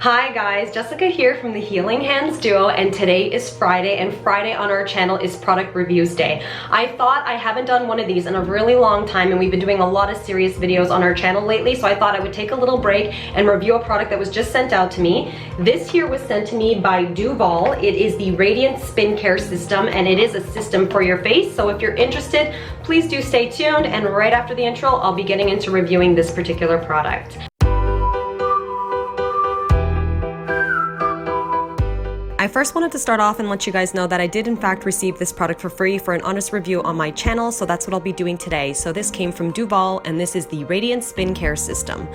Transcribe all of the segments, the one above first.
Hi guys, Jessica here from the Healing Hands Duo, and today is Friday, and Friday on our channel is product reviews day. I thought I haven't done one of these in a really long time, and we've been doing a lot of serious videos on our channel lately, so I thought I would take a little break and review a product that was just sent out to me. This here was sent to me by Duvolle. It is the Radiant Skin Care System, and it is a system for your face, so if you're interested, please do stay tuned, and right after the intro, I'll be getting into reviewing this particular product. I first wanted to start off and let you guys know that I did in fact receive this product for free for an honest review on my channel, so that's what I'll be doing today. So this came from Duvolle, and this is the Radiant Skin Care System.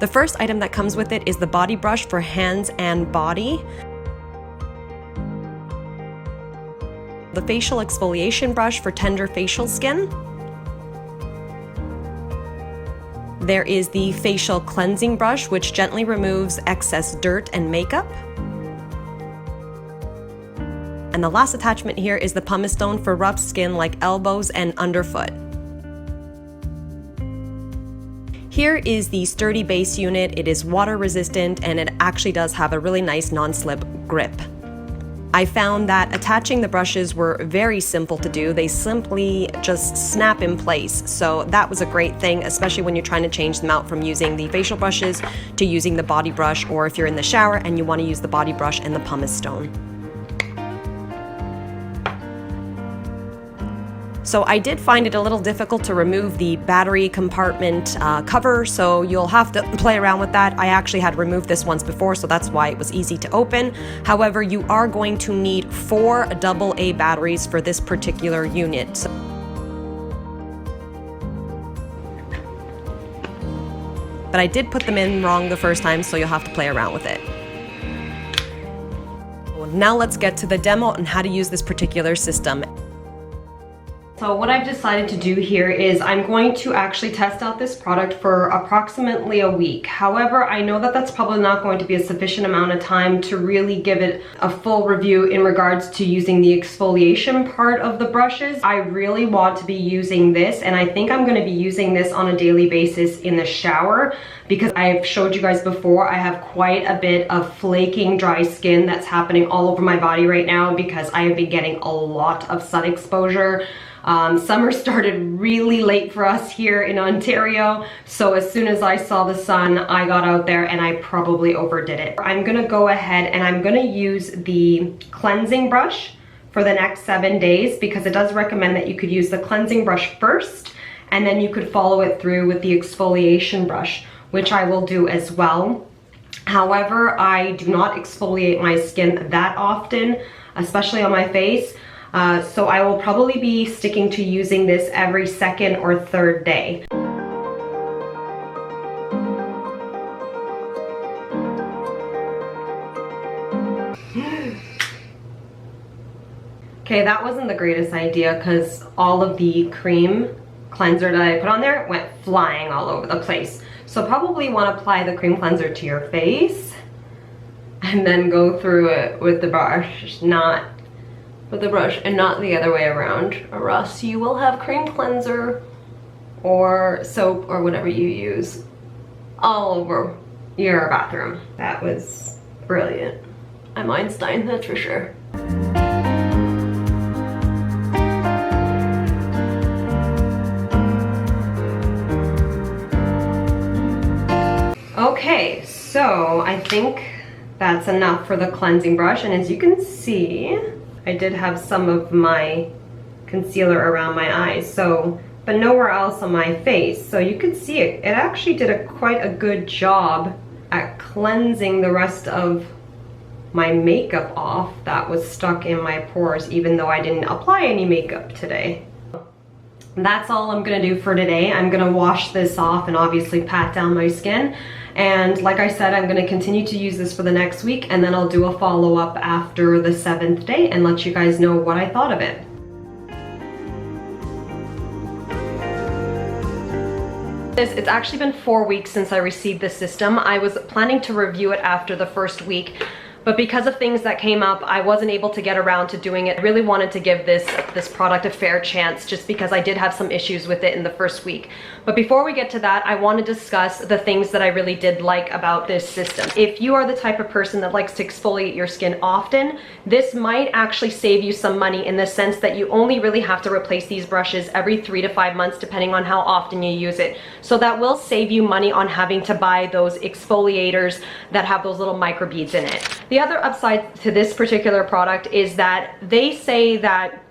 The first item that comes with it is the body brush for hands and body, the facial exfoliation brush for tender facial skin, there is the facial cleansing brush which gently removes excess dirt and makeup, and the last attachment here is the pumice stone for rough skin like elbows and underfoot. Here is the sturdy base unit. It is water resistant, and it actually does have a really nice non-slip grip. I found that attaching the brushes were very simple to do. They simply just snap in place, so that was a great thing, especially when you're trying to change them out from using the facial brushes to using the body brush, or if you're in the shower and you want to use the body brush and the pumice stone. So I did find it a little difficult to remove the battery compartment cover, so you'll have to play around with that. I actually had removed this once before, so that's why it was easy to open. However, you are going to need 4 AA batteries for this particular unit. But I did put them in wrong the first time, so you'll have to play around with it. Now let's get to the demo on how to use this particular system. So what I've decided to do here is I'm going to actually test out this product for approximately a week. However, I know that that's probably not going to be a sufficient amount of time to really give it a full review in regards to using the exfoliation part of the brushes. I really want to be using this, and I think I'm going to be using this on a daily basis in the shower, because I've showed you guys before, I have quite a bit of flaking dry skin that's happening all over my body right now because I have been getting a lot of sun exposure. Summer started really late for us here in Ontario, so as soon as I saw the sun, I got out there and I probably overdid it. I'm gonna go ahead and I'm gonna use the cleansing brush for the next 7 days, because it does recommend that you could use the cleansing brush first and then you could follow it through with the exfoliation brush, which I will do as well. However, I do not exfoliate my skin that often, especially on my face. So I will probably be sticking to using this every 2nd or 3rd day. Okay, that wasn't the greatest idea because all of the cream cleanser that I put on there went flying all over the place. So probably want to apply the cream cleanser to your face and then go through it with the brush, not with the brush and not the other way around, or else you will have cream cleanser or soap or whatever you use all over your bathroom. That was brilliant. I'm Einstein, that's for sure. Okay, so I think that's enough for the cleansing brush, and as you can see, I did have some of my concealer around my eyes, but nowhere else on my face. So you can see it actually did quite a good job at cleansing the rest of my makeup off that was stuck in my pores, even though I didn't apply any makeup today. That's all I'm gonna do for today. I'm gonna wash this off and obviously pat down my skin. And like I said, I'm going to continue to use this for the next week, and then I'll do a follow-up after the 7th day and let you guys know what I thought of it. It's actually been 4 weeks since I received this system. I was planning to review it after the first week, but because of things that came up, I wasn't able to get around to doing it. I really wanted to give this product a fair chance just because I did have some issues with it in the first week. But before we get to that, I want to discuss the things that I really did like about this system. If you are the type of person that likes to exfoliate your skin often, this might actually save you some money in the sense that you only really have to replace these brushes every 3 to 5 months depending on how often you use it. So that will save you money on having to buy those exfoliators that have those little microbeads in it. The other upside to this particular product is that they say that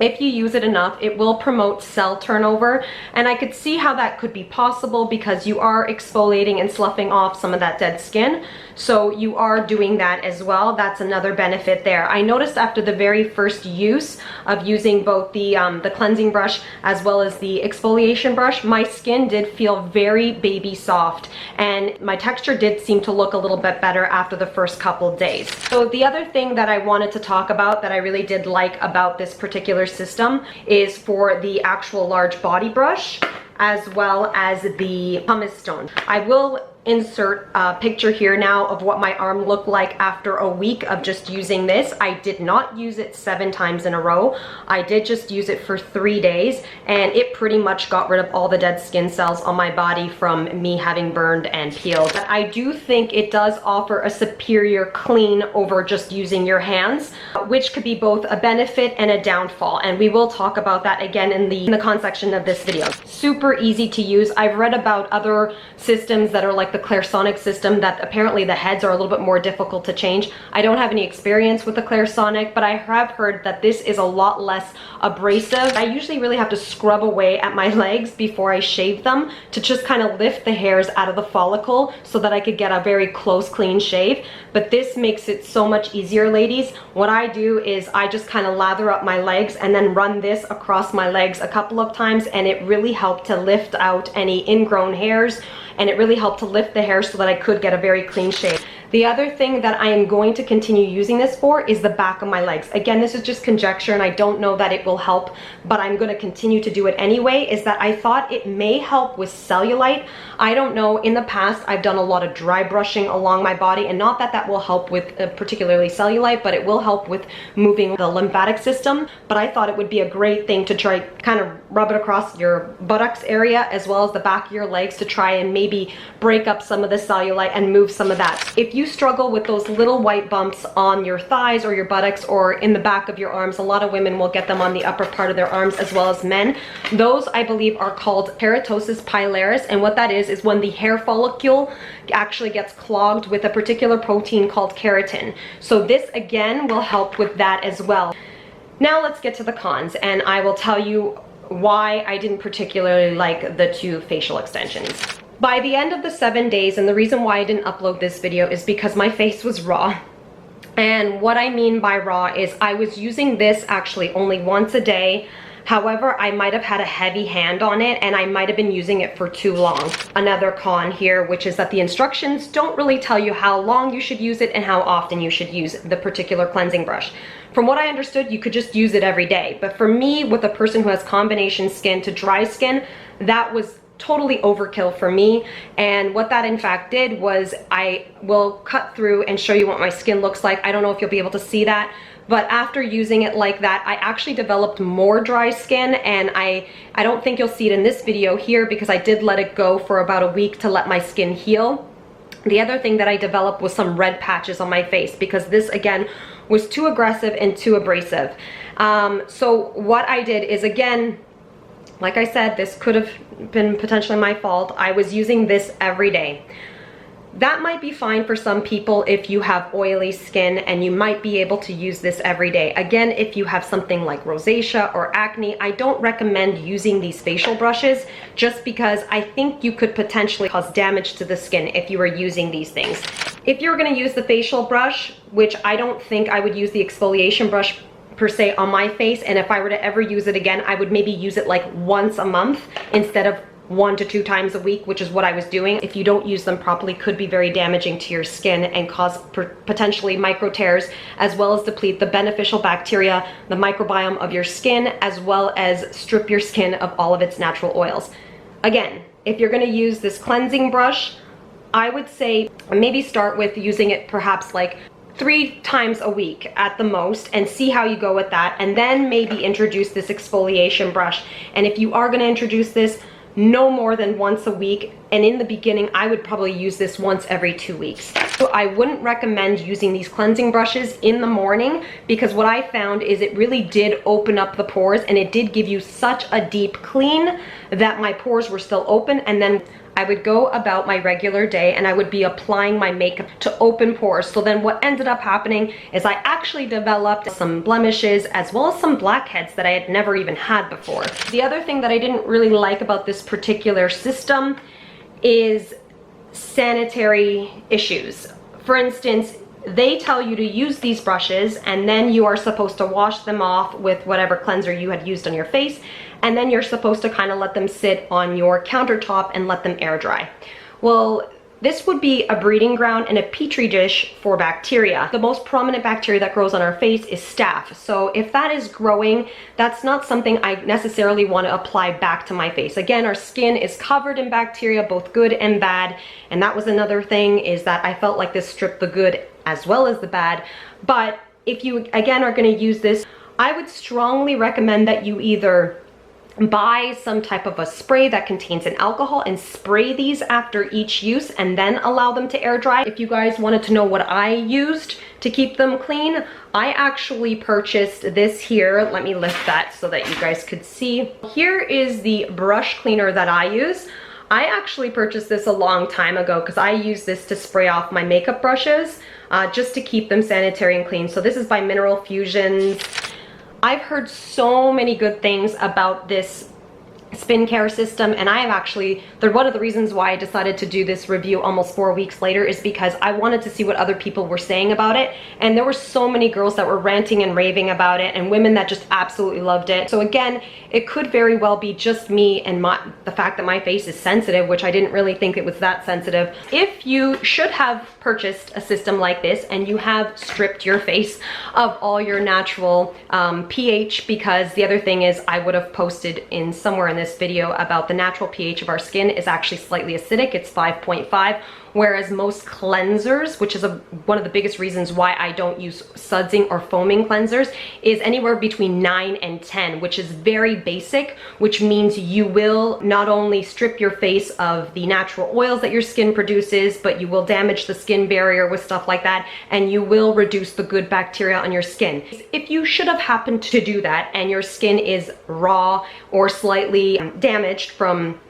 if you use it enough, it will promote cell turnover, and I could see how that could be possible because you are exfoliating and sloughing off some of that dead skin. So you are doing that as well. That's another benefit there. I noticed after the very first use of using both the cleansing brush as well as the exfoliation brush, my skin did feel very baby soft, and my texture did seem to look a little bit better after the first couple days. So the other thing that I wanted to talk about that I really did like about this particular system is for the actual large body brush as well as the pumice stone. I will insert a picture here now of what my arm looked like after a week of just using this. I did not use it 7 times in a row. I did just use it for 3 days, and it pretty much got rid of all the dead skin cells on my body from me having burned and peeled. But I do think it does offer a superior clean over just using your hands, which could be both a benefit and a downfall, and we will talk about that again in the con section of this video. Super easy to use. I've read about other systems that are like the Clairsonic system that apparently the heads are a little bit more difficult to change. I don't have any experience with the Clairsonic, but I have heard that this is a lot less abrasive. I usually really have to scrub away at my legs before I shave them to just kind of lift the hairs out of the follicle so that I could get a very close, clean shave. But this makes it so much easier, ladies. What I do is I just kind of lather up my legs and then run this across my legs a couple of times, and it really helped to lift out any ingrown hairs, and it really helped to lift the hair so that I could get a very clean shave. The other thing that I am going to continue using this for is the back of my legs. Again, this is just conjecture and I don't know that it will help, but I'm going to continue to do it anyway, is that I thought it may help with cellulite. I don't know, in the past I've done a lot of dry brushing along my body, and not that that will help with particularly cellulite, but it will help with moving the lymphatic system. But I thought it would be a great thing to try kind of rub it across your buttocks area as well as the back of your legs to try and maybe break up some of the cellulite and move some of that. If you struggle with those little white bumps on your thighs or your buttocks or in the back of your arms, a lot of women will get them on the upper part of their arms as well as men. Those, I believe, are called keratosis pilaris, and what that is when the hair follicle actually gets clogged with a particular protein called keratin. So this again will help with that as well. Now let's get to the cons, and I will tell you why I didn't particularly like the 2 facial extensions. By the end of the 7 days, and the reason why I didn't upload this video is because my face was raw. And what I mean by raw is I was using this actually only once a day. However, I might have had a heavy hand on it and I might have been using it for too long. Another con here, which is that the instructions don't really tell you how long you should use it and how often you should use the particular cleansing brush. From what I understood, you could just use it every day. But for me, with a person who has combination skin to dry skin, that was totally overkill for me. And what that in fact did was, I will cut through and show you what my skin looks like. I don't know if you'll be able to see that, but after using it like that, I actually developed more dry skin, and I don't think you'll see it in this video here because I did let it go for about a week to let my skin heal. The other thing that I developed was some red patches on my face because this again was too aggressive and too abrasive. So what I did is, again, like I said, this could have been potentially my fault. I was using this every day. That might be fine for some people if you have oily skin and you might be able to use this every day. Again, if you have something like rosacea or acne, I don't recommend using these facial brushes just because I think you could potentially cause damage to the skin if you were using these things. If you're going to use the facial brush, which I don't think I would use the exfoliation brush per se on my face, and if I were to ever use it again, I would maybe use it like once a month instead of 1 to 2 times a week, which is what I was doing. If you don't use them properly, could be very damaging to your skin and cause potentially micro tears, as well as deplete the beneficial bacteria, the microbiome of your skin, as well as strip your skin of all of its natural oils. Again, if you're going to use this cleansing brush, I would say maybe start with using it perhaps like 3 times a week at the most, and see how you go with that, and then maybe introduce this exfoliation brush. And if you are going to introduce this, no more than once a week, and in the beginning I would probably use this once every 2 weeks. So I wouldn't recommend using these cleansing brushes in the morning, because what I found is it really did open up the pores, and it did give you such a deep clean that my pores were still open. And then I would go about my regular day and I would be applying my makeup to open pores. So then what ended up happening is I actually developed some blemishes as well as some blackheads that I had never even had before. The other thing that I didn't really like about this particular system is sanitary issues. For instance, they tell you to use these brushes and then you are supposed to wash them off with whatever cleanser you had used on your face, and then you're supposed to kind of let them sit on your countertop and let them air dry. Well, this would be a breeding ground and a petri dish for bacteria. The most prominent bacteria that grows on our face is staph. So if that is growing, that's not something I necessarily want to apply back to my face. Again, our skin is covered in bacteria, both good and bad. And that was another thing, is that I felt like this stripped the good as well as the bad. But if you, again, are going to use this, I would strongly recommend that you either buy some type of a spray that contains an alcohol and spray these after each use and then allow them to air dry. If you guys wanted to know what I used to keep them clean, I actually purchased this here. Let me lift that so that you guys could see. Here is the brush cleaner that I use. I actually purchased this a long time ago because I use this to spray off my makeup brushes just to keep them sanitary and clean. So this is by Mineral Fusions. I've heard so many good things about this spin care system, and I have actually, one of the reasons why I decided to do this review almost 4 weeks later is because I wanted to see what other people were saying about it. And there were so many girls that were ranting and raving about it, and women that just absolutely loved it. So again, it could very well be just me and the fact that my face is sensitive, which I didn't really think it was that sensitive. If you should have purchased a system like this and you have stripped your face of all your natural pH, because the other thing is I would have posted in somewhere in this video about the natural pH of our skin is actually slightly acidic. It's 5.5, whereas most cleansers, which is one of the biggest reasons why I don't use sudsing or foaming cleansers, is anywhere between 9 and 10, which is very basic, which means you will not only strip your face of the natural oils that your skin produces, but you will damage the skin barrier with stuff like that, and you will reduce the good bacteria on your skin. If you should have happened to do that and your skin is raw or slightly damaged from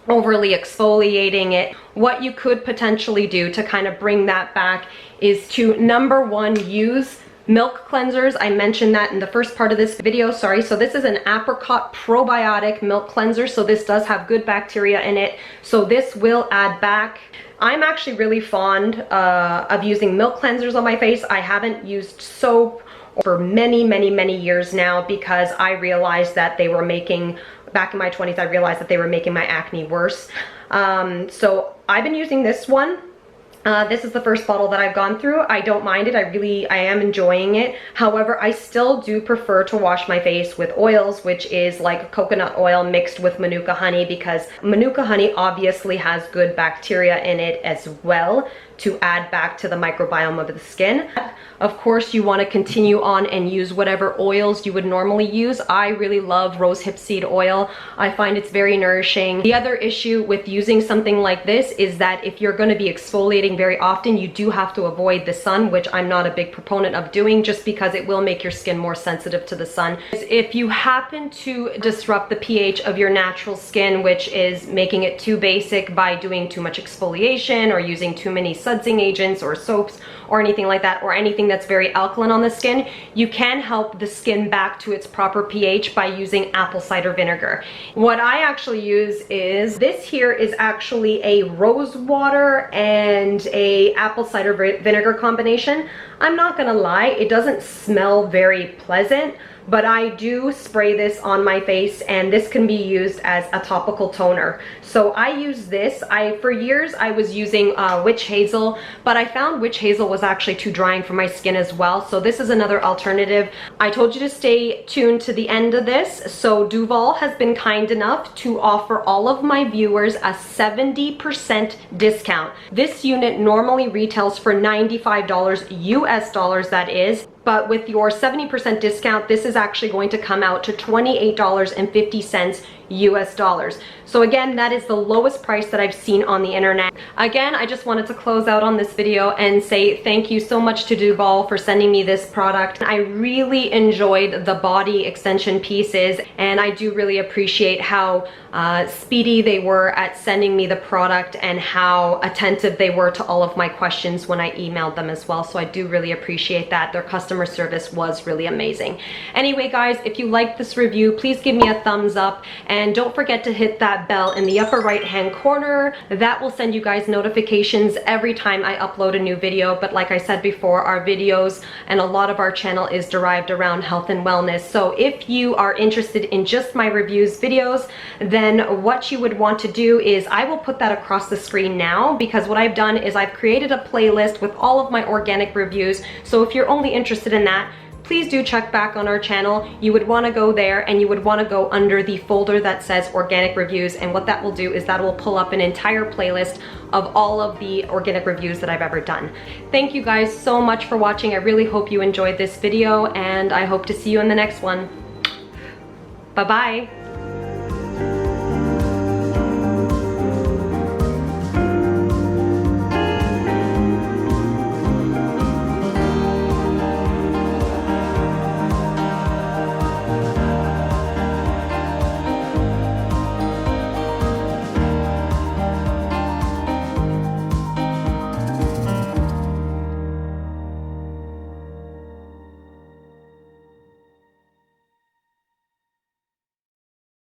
overly exfoliating it, what you could potentially do to kind of bring that back is to, number one, use milk cleansers. I mentioned that in the first part of this video, sorry. So this is an apricot probiotic milk cleanser. So this does have good bacteria in it. So this will add back. I'm actually really fond of using milk cleansers on my face. I haven't used soap for many years now because I realized that they were making, back in my 20s, I realized that they were making my acne worse. So I've been using this one. This is the first bottle that I've gone through. I don't mind it. I am enjoying it. However, I still do prefer to wash my face with oils, which is like coconut oil mixed with Manuka honey, because Manuka honey obviously has good bacteria in it as well to add back to the microbiome of the skin. Of course, you want to continue on and use whatever oils you would normally use. I really love rosehip seed oil. I find it's very nourishing. The other issue with using something like this is that if you're going to be exfoliating very often, you do have to avoid the sun, which I'm not a big proponent of doing, just because it will make your skin more sensitive to the sun. If you happen to disrupt the pH of your natural skin, which is making it too basic by doing too much exfoliation or using too many sudsing agents or soaps or anything like that, or anything that's very alkaline on the skin, you can help the skin back to its proper pH by using apple cider vinegar. What I actually use is, this here is actually a rose water and a apple cider vinegar combination. I'm not gonna lie, it doesn't smell very pleasant, but I do spray this on my face, and this can be used as a topical toner. So I use this. For years I was using witch hazel, but I found witch hazel was actually too drying for my skin as well. So this is another alternative. I told you to stay tuned to the end of this. So Duvolle has been kind enough to offer all of my viewers a 70% discount. This unit normally retails for $95 US dollars, that is. But with your 70% discount, this is actually going to come out to $28.50 US dollars. So again, that is the lowest price that I've seen on the internet. Again, I just wanted to close out on this video and say thank you so much to Duvolle for sending me this product. I really enjoyed the body extension pieces, and I do really appreciate how speedy they were at sending me the product and how attentive they were to all of my questions when I emailed them as well. So I do really appreciate that. Their customer service was really amazing. Anyway, guys, if you liked this review, please give me a thumbs up, and don't forget to hit that bell in the upper right hand corner. That will send you guys notifications every time I upload a new video. But like I said before, our videos and a lot of our channel is derived around health and wellness. So if you are interested in just my reviews videos, then what you would want to do is, I will put that across the screen now, because what I've done is I've created a playlist with all of my organic reviews. So if you're only interested in that, please do check back on our channel. You would want to go there, and you would want to go under the folder that says organic reviews, and what that will do is that will pull up an entire playlist of all of the organic reviews that I've ever done. Thank you guys so much for watching. I really hope you enjoyed this video, and I hope to see you in the next one. Bye-bye.